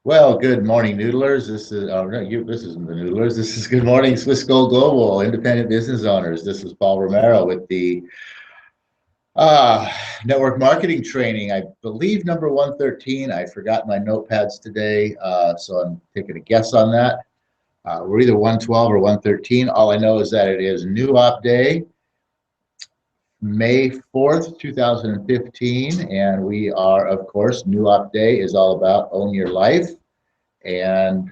Well, good morning, noodlers. This is no, this isn't the noodlers. This is good morning, Swiss Gold Global independent business owners. This is Paul Romero with the network marketing training. I believe number 113. I forgot my notepads today, so I'm taking a guess on that. We're either 112 or 113. All I know is that it is New Op Day, May 4th, 2015, and we are, of course, New Op Day is all about own your life. And,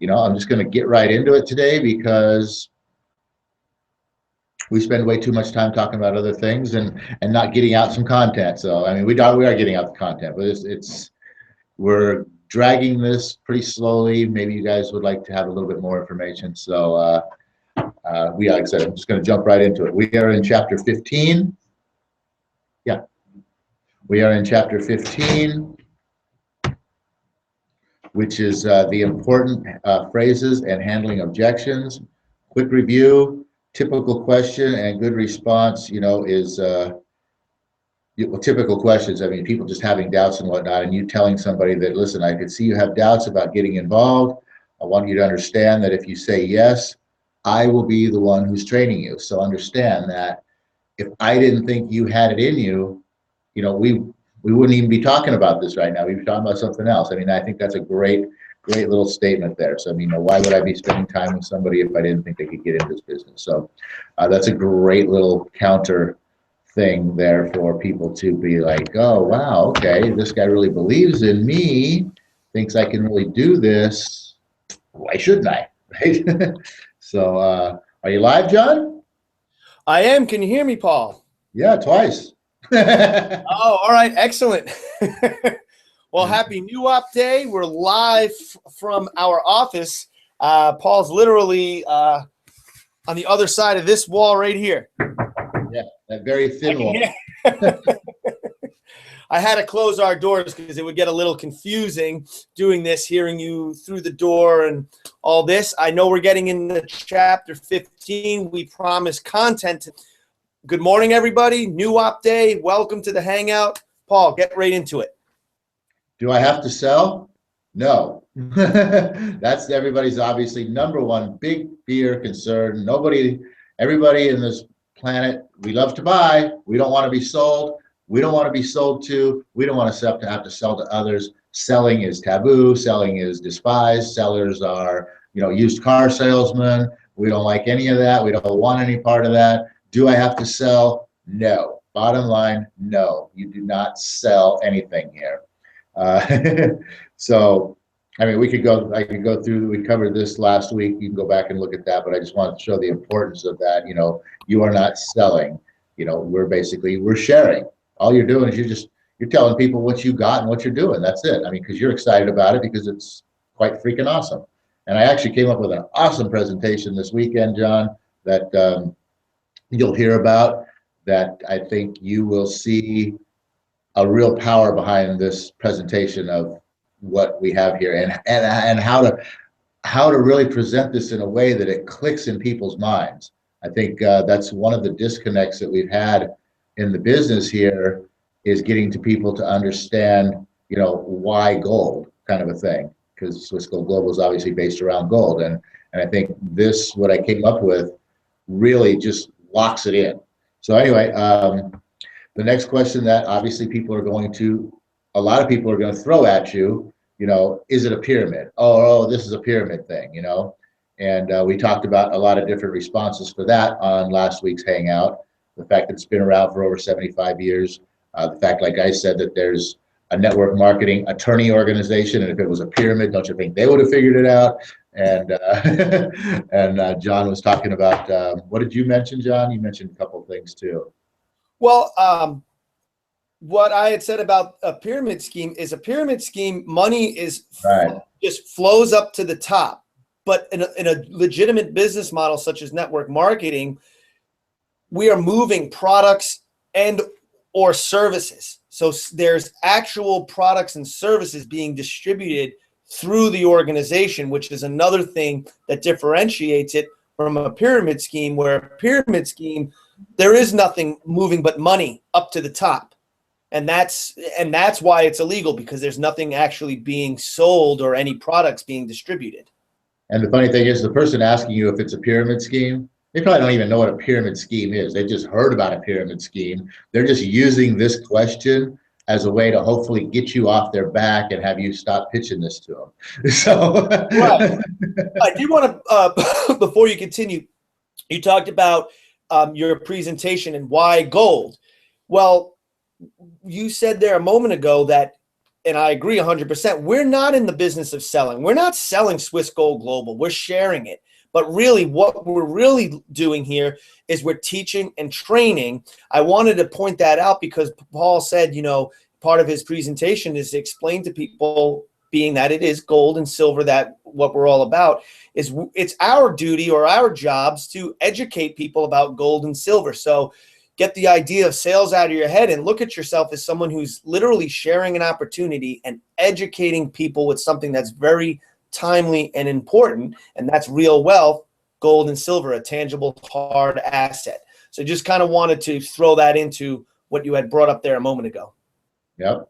I'm just going to get right into it today because we spend way too much time talking about other things and not getting out some content. So, I mean, we are getting out the content, but we're dragging this pretty slowly. Maybe you guys would like to have a little bit more information. So, like I said, I'm just going to jump right into it. We are in chapter 15. Yeah, we are in chapter 15. Which is the important phrases and handling objections. Quick review, typical question and good response, is typical questions. I mean, people just having doubts and whatnot, and you telling somebody that, listen, I could see you have doubts about getting involved. I want you to understand that if you say yes, I will be the one who's training you. So understand that if I didn't think you had it in you, we wouldn't even be talking about this right now. We'd be talking about something else. I mean, I think that's a great little statement there. So, I mean, why would I be spending time with somebody if I didn't think they could get into this business? So that's a great little counter thing there for people to be like, oh, wow, okay, this guy really believes in me, thinks I can really do this. Why shouldn't I? Right? So, are you live, John? I am. Can you hear me, Paul? Yeah, twice. Oh, all right. Excellent. Well, happy New Op Day. We're live from our office. Paul's literally on the other side of this wall right here. Yeah, that very thin wall. I had to close our doors because it would get a little confusing doing this, hearing you through the door and all this. I know we're getting into chapter 15. We promise content. Good morning, everybody. New Op Day. Welcome to the Hangout. Paul, get right into it. Do I have to sell? No. That's everybody's obviously number one big fear, concern. Everybody in this planet, we love to buy. We don't want to be sold. We don't want to be sold to. We don't want to have to sell to others. Selling is taboo. Selling is despised. Sellers are, used car salesmen. We don't like any of that. We don't want any part of that. Do I have to sell? No. Bottom line, no. You do not sell anything here. So, I mean, I could go through, we covered this last week. You can go back and look at that, but I just wanted to show the importance of that. You are not selling. We're sharing. All you're doing is you're telling people what you got and what you're doing. That's it. I mean, because you're excited about it because it's quite freaking awesome. And I actually came up with an awesome presentation this weekend, John, that you'll hear about, that I think you will see a real power behind this presentation of what we have here and how to really present this in a way that it clicks in people's minds. I think that's one of the disconnects that we've had in the business here, is getting to people to understand, why gold, kind of a thing, because Swiss Gold Global is obviously based around gold. And I think what I came up with really just locks it in. So anyway, the next question that obviously a lot of people are going to throw at you, is it a pyramid? Oh, this is a pyramid thing, And we talked about a lot of different responses for that on last week's Hangout. The fact that it's been around for over 75 years. The fact, like I said, that there's a network marketing attorney organization, and if it was a pyramid, don't you think they would have figured it out? And John was talking about, what did you mention, John? You mentioned a couple of things too. Well, what I had said about a pyramid scheme, money is right. Just flows up to the top. But in a legitimate business model such as network marketing, we are moving products and or services. So there's actual products and services being distributed through the organization, which is another thing that differentiates it from a pyramid scheme, where a pyramid scheme, there is nothing moving but money up to the top. And that's why it's illegal, because there's nothing actually being sold or any products being distributed. And the funny thing is, the person asking you if it's a pyramid scheme, they probably don't even know what a pyramid scheme is. They just heard about a pyramid scheme. They're just using this question as a way to hopefully get you off their back and have you stop pitching this to them. So, right. I do want to, before you continue, you talked about your presentation and why gold. Well, you said there a moment ago that, and I agree 100%, we're not in the business of selling. We're not selling Swiss Gold Global. We're sharing it. But really, what we're really doing here is we're teaching and training. I wanted to point that out because Paul said, you know, part of his presentation is to explain to people, being that it is gold and silver, that what we're all about is it's our duty or our jobs to educate people about gold and silver. So get the idea of sales out of your head and look at yourself as someone who's literally sharing an opportunity and educating people with something that's very timely and important, and that's real wealth, gold and silver, a tangible hard asset. So just kind of wanted to throw that into what you had brought up there a moment ago. yep.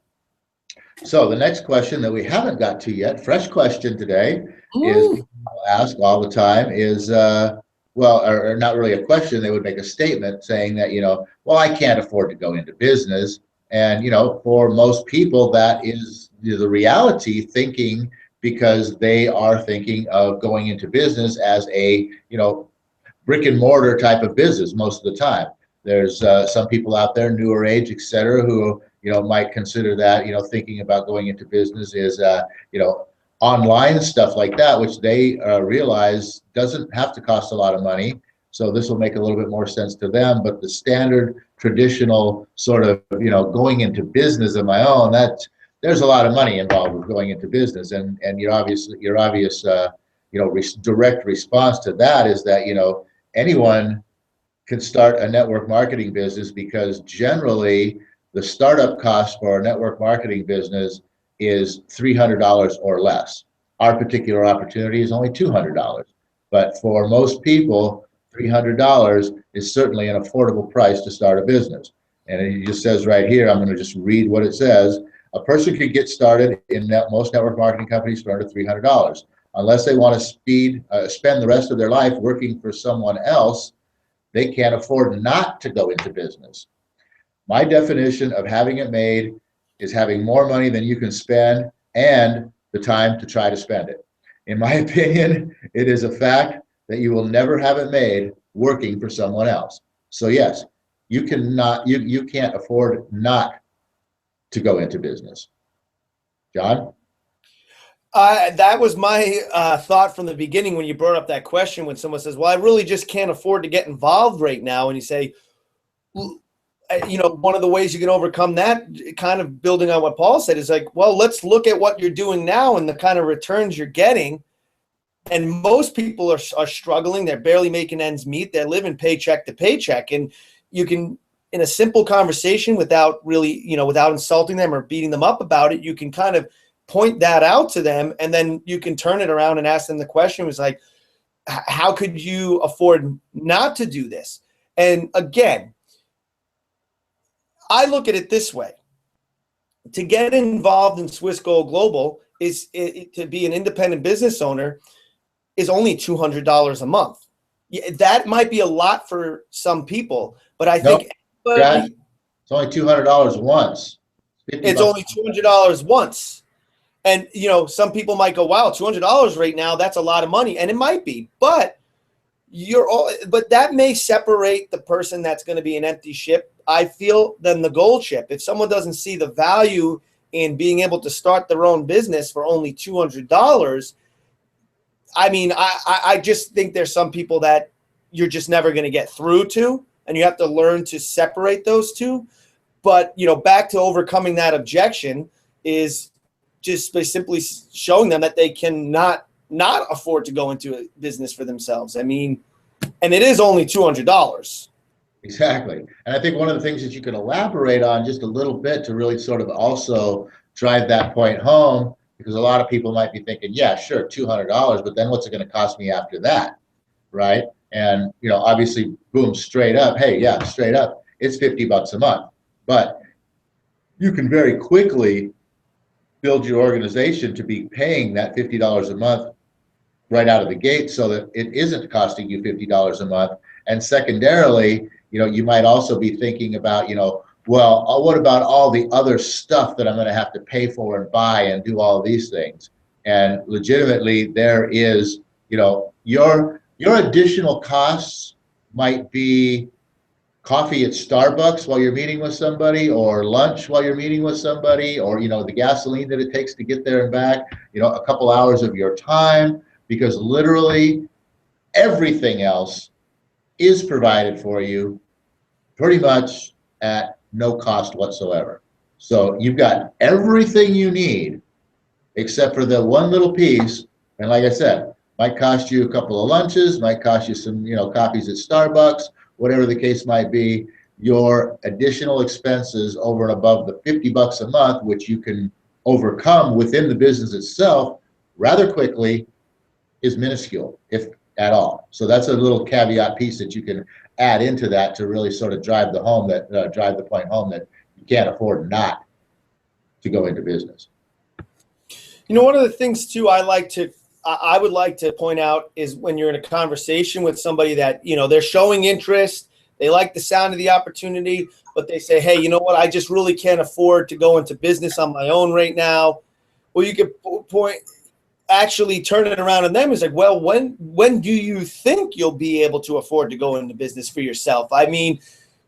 So the next question that we haven't got to yet, fresh question today, is people ask all the time is, well, or not really a question, they would make a statement saying that, you know, well, I can't afford to go into business. And, you know, for most people, that is the reality, thinking, because they are thinking of going into business as a, you know, brick and mortar type of business most of the time. There's some people out there, newer age, et cetera, who, you know, might consider that, you know, thinking about going into business is, you know, online stuff like that, which they realize doesn't have to cost a lot of money. So this will make a little bit more sense to them. But the standard traditional sort of, you know, going into business of my own, that there's a lot of money involved with going into business. And your obvious, you know, direct response to that is that, you know, anyone can start a network marketing business, because generally the startup cost for a network marketing business is $300 or less. Our particular opportunity is only $200. But for most people, $300 is certainly an affordable price to start a business. And it just says right here, I'm going to just read what it says. A person could get started in most network marketing companies for under $300. Unless they want to spend the rest of their life working for someone else, they can't afford not to go into business. My definition of having it made is having more money than you can spend and the time to try to spend it. In my opinion, it is a fact that you will never have it made working for someone else. So yes, you can't afford not to go into business. John? That was my thought from the beginning when you brought up that question, when someone says, well, I really just can't afford to get involved right now. And you say, you know, one of the ways you can overcome that, kind of building on what Paul said, is like, well, let's look at what you're doing now and the kind of returns you're getting. And most people are struggling. They're barely making ends meet. They're living paycheck to paycheck. And you can, in a simple conversation, without really, you know, without insulting them or beating them up about it, you can kind of point that out to them, and then you can turn it around and ask them the question, was like, how could you afford not to do this? And again, I look at it this way. To get involved in Swiss Gold Global is to be an independent business owner is only $200 a month. That might be a lot for some people, but I think it's only $200 once. It's only $200 once. And, you know, some people might go, wow, $200 right now, that's a lot of money. And it might be, but that may separate the person that's going to be an empty ship, I feel, than the gold ship. If someone doesn't see the value in being able to start their own business for only $200, I mean, I just think there's some people that you're just never going to get through to, and you have to learn to separate those two. But, you know, back to overcoming that objection is just by simply showing them that they cannot not afford to go into a business for themselves. I mean, and it is only $200. Exactly. And I think one of the things that you can elaborate on just a little bit to really sort of also drive that point home, because a lot of people might be thinking, yeah, sure, $200, but then what's it going to cost me after that? Right. And, you know, obviously, boom, straight up. Hey, yeah, straight up. It's $50 a month. But you can very quickly build your organization to be paying that $50 a month right out of the gate, so that it isn't costing you $50 a month. And secondarily, you might also be thinking about, well, what about all the other stuff that I'm going to have to pay for and buy and do all these things? And legitimately, there is, your additional costs might be coffee at Starbucks while you're meeting with somebody, or lunch while you're meeting with somebody, or the gasoline that it takes to get there and back, a couple hours of your time, because literally everything else is provided for you pretty much at no cost whatsoever. So you've got everything you need except for the one little piece. And like I said, might cost you a couple of lunches, might cost you some, coffees at Starbucks, whatever the case might be. Your additional expenses over and above the $50 a month, which you can overcome within the business itself rather quickly, is minuscule, if at all. So that's a little caveat piece that you can add into that to really sort of drive the point home that you can't afford not to go into business. One of the things too I would like to point out is when you're in a conversation with somebody that, they're showing interest, they like the sound of the opportunity, but they say, hey, you know what, I just really can't afford to go into business on my own right now. Well, you could actually turn it around on them. It's like, well, when do you think you'll be able to afford to go into business for yourself? I mean,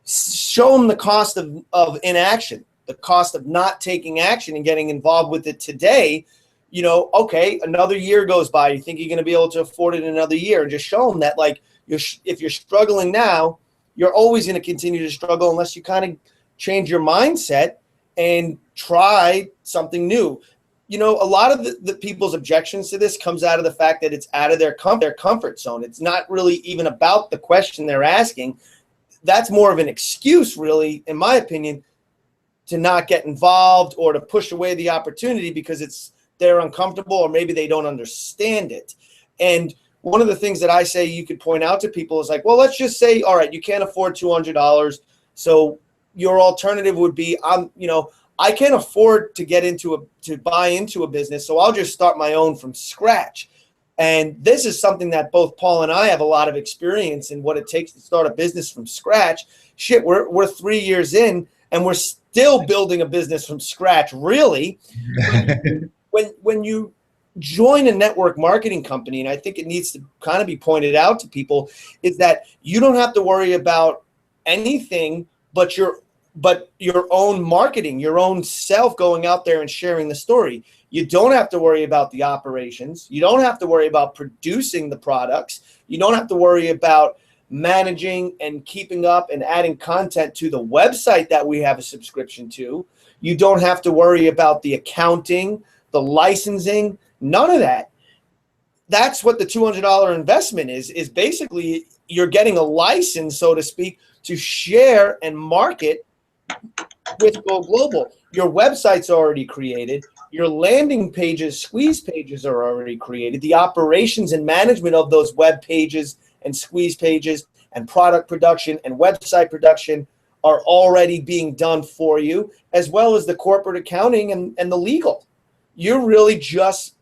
show them the cost of inaction, the cost of not taking action and getting involved with it today. Okay, another year goes by. You think you're going to be able to afford it in another year, and just show them that, like, if you're struggling now, you're always going to continue to struggle unless you kind of change your mindset and try something new. A lot of the people's objections to this comes out of the fact that it's out of their comfort zone. It's not really even about the question they're asking. That's more of an excuse, really, in my opinion, to not get involved or to push away the opportunity because they're uncomfortable, or maybe they don't understand it. And one of the things that I say you could point out to people is like, well, let's just say, all right, you can't afford $200. So your alternative would be, I can't afford to buy into a business, so I'll just start my own from scratch. And this is something that both Paul and I have a lot of experience in, what it takes to start a business from scratch. Shit, we're 3 years in, and we're still building a business from scratch, really. When you join a network marketing company, and I think it needs to kind of be pointed out to people, is that you don't have to worry about anything but your own marketing, your own self going out there and sharing the story. You don't have to worry about the operations. You don't have to worry about producing the products. You don't have to worry about managing and keeping up and adding content to the website that we have a subscription to. You don't have to worry about the accounting, the licensing, none of that. That's what the $200 investment is basically you're getting a license, so to speak, to share and market with Go Global. Your website's already created. Your landing pages, squeeze pages are already created. The operations and management of those web pages and squeeze pages and product production and website production are already being done for you, as well as the corporate accounting and the legal. You're really just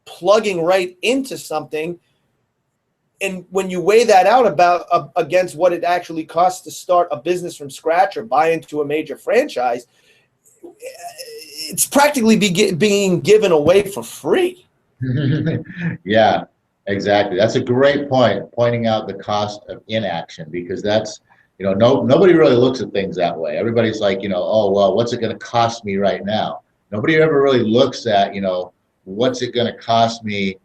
plugging right into something. And when you weigh that out against what it actually costs to start a business from scratch or buy into a major franchise, it's practically being given away for free. Yeah, exactly. That's a great point, pointing out the cost of inaction, because that's, nobody really looks at things that way. Everybody's like, oh, well, what's it going to cost me right now? Nobody ever really looks at, what's it going to cost me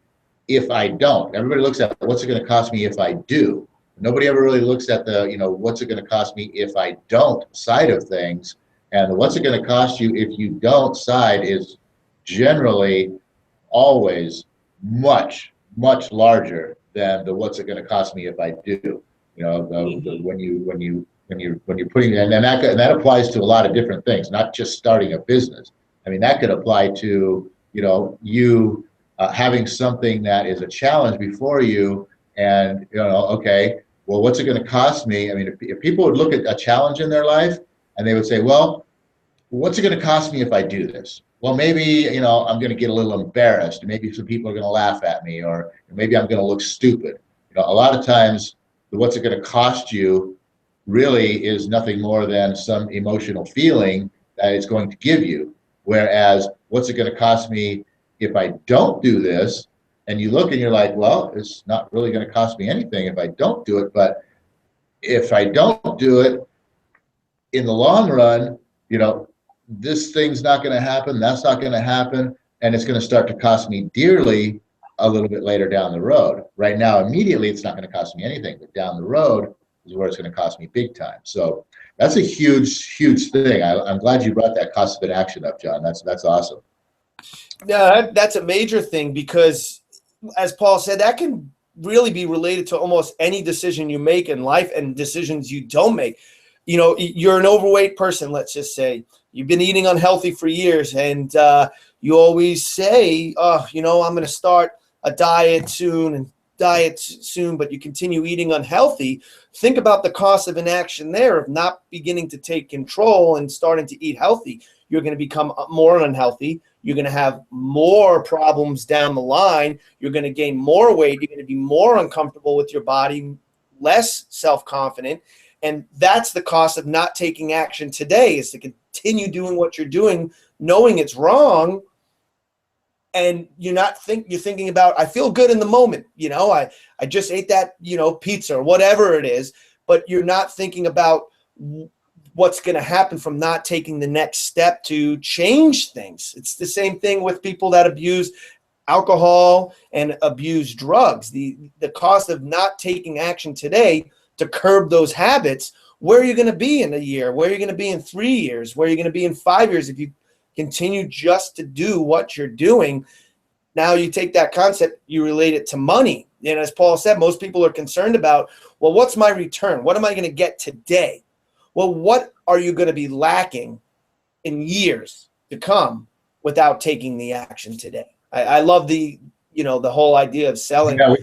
if I don't. Everybody looks at what's it going to cost me if I do. Nobody ever really looks at the, what's it going to cost me if I don't side of things. And what's it going to cost you if you don't side is generally always much, much larger than the what's it going to cost me if I do. When you're putting, and that applies to a lot of different things, not just starting a business. I mean, that could apply to, you having something that is a challenge before you, and okay, well, what's it going to cost me? I mean, if people would look at a challenge in their life and they would say, well, what's it going to cost me if I do this? Well, maybe, you know, I'm going to get a little embarrassed. Maybe some people are going to laugh at me, or maybe I'm going to look stupid. You know, a lot of times, what's it going to cost you really is nothing more than some emotional feeling that it's going to give you. Whereas, what's it going to cost me if I don't do this? And you look and you're like, well, it's not really going to cost me anything if I don't do it. But if I don't do it, in the long run, you know, this thing's not going to happen, that's not going to happen, and it's going to start to cost me dearly a little bit later down the road. Right now, immediately, it's not going to cost me anything, but down the road is where it's going to cost me big time. So that's a huge, huge thing. I'm glad you brought that cost of inaction up, John. That's awesome. Yeah, that's a major thing because, as Paul said, that can really be related to almost any decision you make in life and decisions you don't make. You know, you're an overweight person, let's just say. You've been eating unhealthy for years, and you always say, oh, you know, I'm going to start a diet soon, but you continue eating unhealthy. Think about the cost of inaction there of not beginning to take control and starting to eat healthy. You're going to become more unhealthy. You're going to have more problems down the line. You're going to gain more weight. You're going to be more uncomfortable with your body, less self-confident. And that's the cost of not taking action today, is to continue doing what you're doing, knowing it's wrong. And you're thinking about, I feel good in the moment. You know, I just ate that, you know, pizza or whatever it is, but you're not thinking about what's going to happen from not taking the next step to change things. It's the same thing with people that abuse alcohol and abuse drugs. The cost of not taking action today to curb those habits, where are you going to be in a year? Where are you going to be in 3 years? Where are you going to be in 5 years if you continue just to do what you're doing? Now you take that concept, you relate it to money. And as Paul said, most people are concerned about, well, what's my return? What am I going to get today? Well, what are you going to be lacking in years to come without taking the action today? I love the whole idea of selling. Yeah,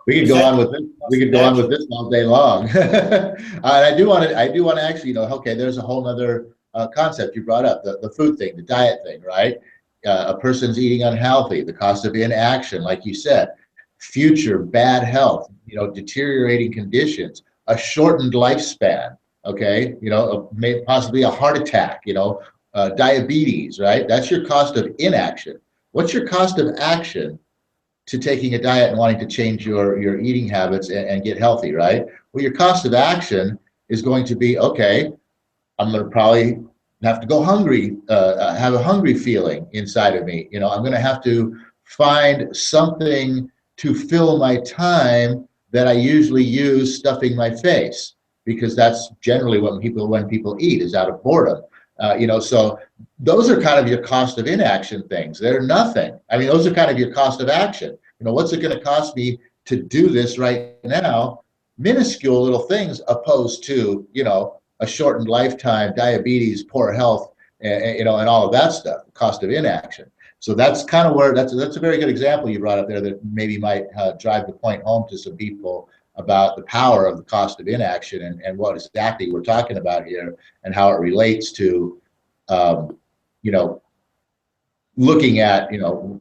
we could go on with this. We could go on with this all day long. And I do want to actually, you know, okay, there's a whole other concept you brought up, the food thing, the diet thing, right? A person's eating unhealthy, the cost of inaction, like you said, future bad health, you know, deteriorating conditions, a shortened lifespan, okay, you know, possibly a heart attack, you know, diabetes, right? That's your cost of inaction. What's your cost of action to taking a diet and wanting to change your eating habits and get healthy, right? Well, your cost of action is going to be, okay, I'm going to probably have to go hungry, have a hungry feeling inside of me. You know, I'm going to have to find something to fill my time that I usually use stuffing my face, because that's generally when people eat, is out of boredom. You know, so those are kind of your cost of inaction things. They're nothing. I mean, those are kind of your cost of action. You know, what's it going to cost me to do this right now? Minuscule little things, opposed to, you know, a shortened lifetime, diabetes, poor health, you know, and all of that stuff, cost of inaction. So that's kind of where, that's a very good example you brought up there that maybe might drive the point home to some people about the power of the cost of inaction and what exactly we're talking about here and how it relates to, you know, looking at, you know,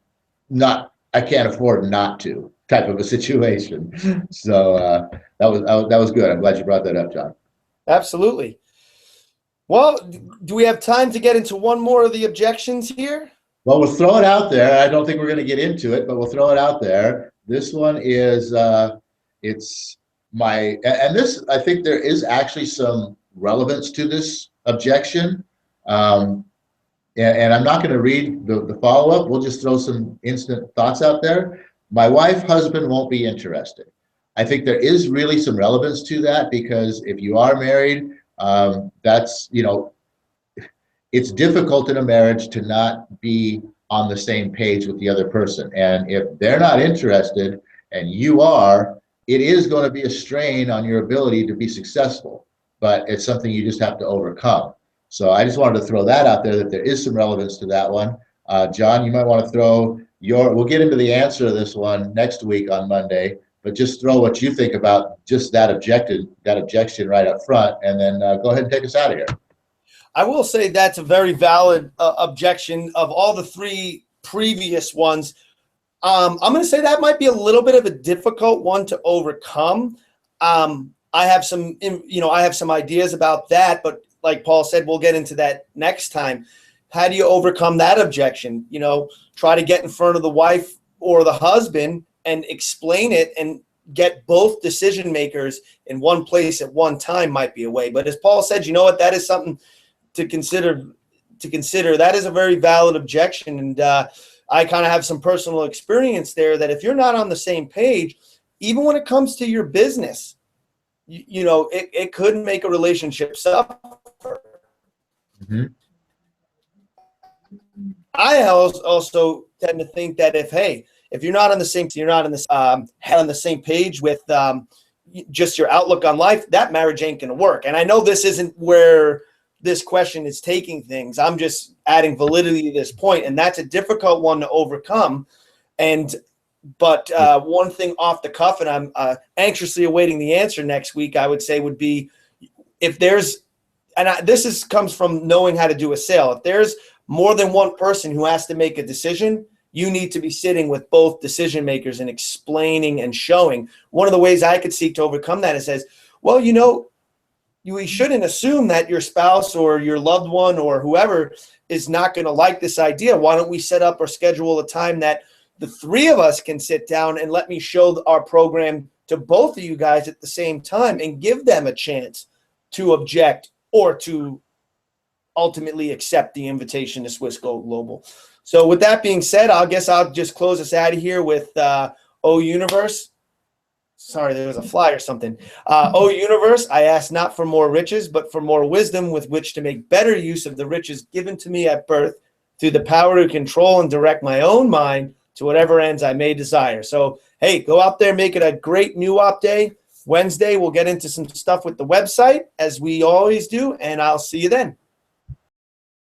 I can't afford not to type of a situation. So that was good. I'm glad you brought that up, John. Absolutely. Well, do we have time to get into one more of the objections here? Well, we'll throw it out there. I don't think we're going to get into it, but we'll throw it out there. This one is, it's and this, I think there is actually some relevance to this objection. And I'm not going to read the follow-up. We'll just throw some instant thoughts out there. My wife, husband won't be interested. I think there is really some relevance to that, because if you are married, that's, you know, it's difficult in a marriage to not be on the same page with the other person. And if they're not interested and you are, it is going to be a strain on your ability to be successful, but it's something you just have to overcome. So I just wanted to throw that out there, that there is some relevance to that one. John, you might want to throw we'll get into the answer to this one next week on Monday, but just throw what you think about just that objection right up front, and then go ahead and take us out of here. I will say that's a very valid objection. Of all the three previous ones, I'm going to say that might be a little bit of a difficult one to overcome. I have some, I have some ideas about that, but like Paul said, we'll get into that next time. How do you overcome that objection? Try to get in front of the wife or the husband and explain it and get both decision makers in one place at one time might be a way. But as Paul said, you know what, that is something to consider. That is a very valid objection. And I kind of have some personal experience there that if you're not on the same page, even when it comes to your business, it could make a relationship suffer. Mm-hmm. I also tend to think that if you're not on the same, on the same page with just your outlook on life, that marriage ain't gonna work. And I know this isn't where this question is taking things. I'm just adding validity to this point, and that's a difficult one to overcome. But one thing off the cuff, and I'm anxiously awaiting the answer next week, I would say would be if there's, this comes from knowing how to do a sale. If there's more than one person who has to make a decision, you need to be sitting with both decision makers and explaining and showing. One of the ways I could seek to overcome that is says, well, we shouldn't assume that your spouse or your loved one or whoever is not going to like this idea. Why don't we set up or schedule a time that the three of us can sit down and let me show our program to both of you guys at the same time and give them a chance to object or to ultimately accept the invitation to Swiss Gold Global. So with that being said, I guess I'll just close us out of here with O Universe. Sorry, there was a fly or something. O Universe, I ask not for more riches, but for more wisdom with which to make better use of the riches given to me at birth through the power to control and direct my own mind to whatever ends I may desire. So, hey, go out there, make it a great new op day. Wednesday, we'll get into some stuff with the website, as we always do, and I'll see you then.